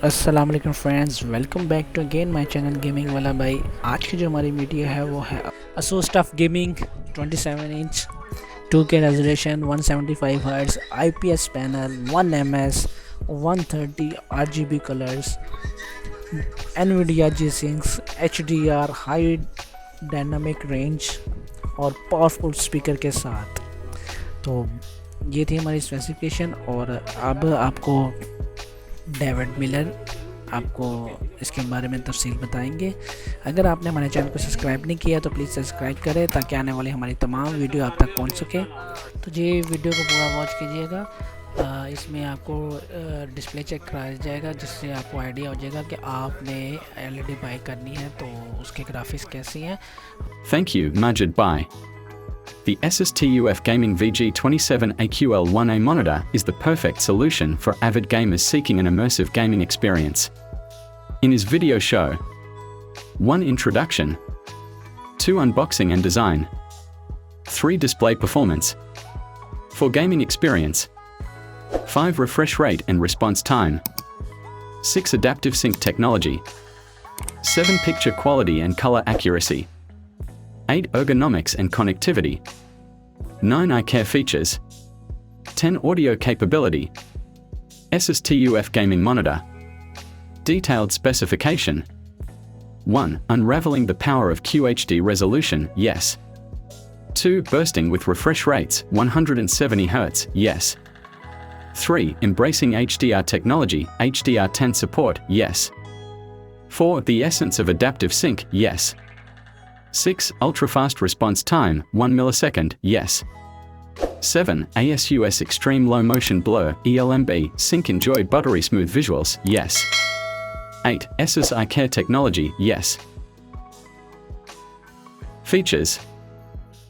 अस्सलाम वालेकुम friends, welcome back to again my channel gaming वाला भाई। आज की जो हमारी वीडियो है वो है Asus TUF Gaming 27 inch 2K resolution 175 hertz IPS panel 1 ms 130 RGB colours NVIDIA G6 HDR high dynamic range और पावरफुल स्पीकर के साथ। तो ये थी हमारी स्पेसिफिकेशन और अब आपको डेविड मिलर आपको इसके बारे में तफसील बताएंगे। अगर आपने हमारे चैनल को सब्सक्राइब नहीं किया तो प्लीज़ सब्सक्राइब करें ताकि आने वाली हमारी तमाम वीडियो आप तक पहुंच सके। तो ये वीडियो को पूरा वॉच कीजिएगा। इसमें आपको डिस्प्ले चेक कराया जाएगा जिससे आपको आइडिया हो जाएगा कि आपने एलईडी बाई करनी है तो उसके ग्राफिक्स कैसी हैं। Thank you, Majid Bhai. The Asus TUF Gaming VG27AQL1A monitor is the perfect solution for avid gamers seeking an immersive gaming experience. In his video show, 1 introduction, 2 unboxing and design, 3 display performance, 4 gaming experience, 5 refresh rate and response time, 6 adaptive sync technology, 7 picture quality and color accuracy, 8 ergonomics and connectivity, 9 eye care features, 10 audio capability, Asus TUF Gaming Monitor. Detailed specification. 1. Unraveling the power of QHD resolution, yes. 2. Bursting with refresh rates, 170 Hz, yes. 3. Embracing HDR technology, HDR10 support, yes. 4. The essence of adaptive sync, yes. 6. Ultra-fast response time, 1 millisecond, yes. 7. ASUS Extreme Low Motion Blur, ELMB, Sync Enjoy Buttery Smooth Visuals, yes. 8. Asus iCare Technology, yes. Features.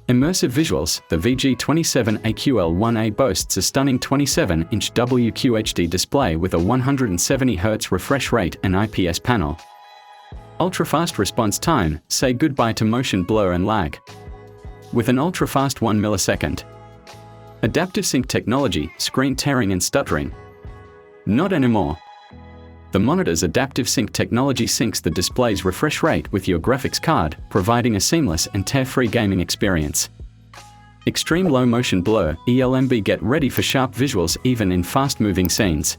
Immersive visuals. The VG27AQL1A boasts a stunning 27-inch WQHD display with a 170 Hz refresh rate and IPS panel. Ultra-fast response time, say goodbye to motion blur and lag. With an ultra-fast 1 millisecond. Adaptive sync technology, screen tearing and stuttering. Not anymore. The monitor's adaptive sync technology syncs the display's refresh rate with your graphics card, providing a seamless and tear-free gaming experience. Extreme low motion blur, ELMB, get ready for sharp visuals even in fast-moving scenes.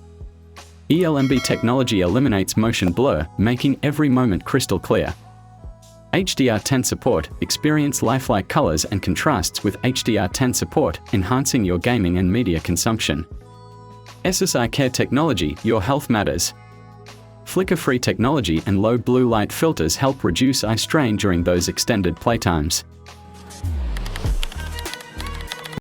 ELMB technology eliminates motion blur, making every moment crystal clear. HDR10 support, experience lifelike colors and contrasts with HDR10 support, enhancing your gaming and media consumption. Asus iCare Technology, your health matters. Flicker-free technology and low blue light filters help reduce eye strain during those extended playtimes.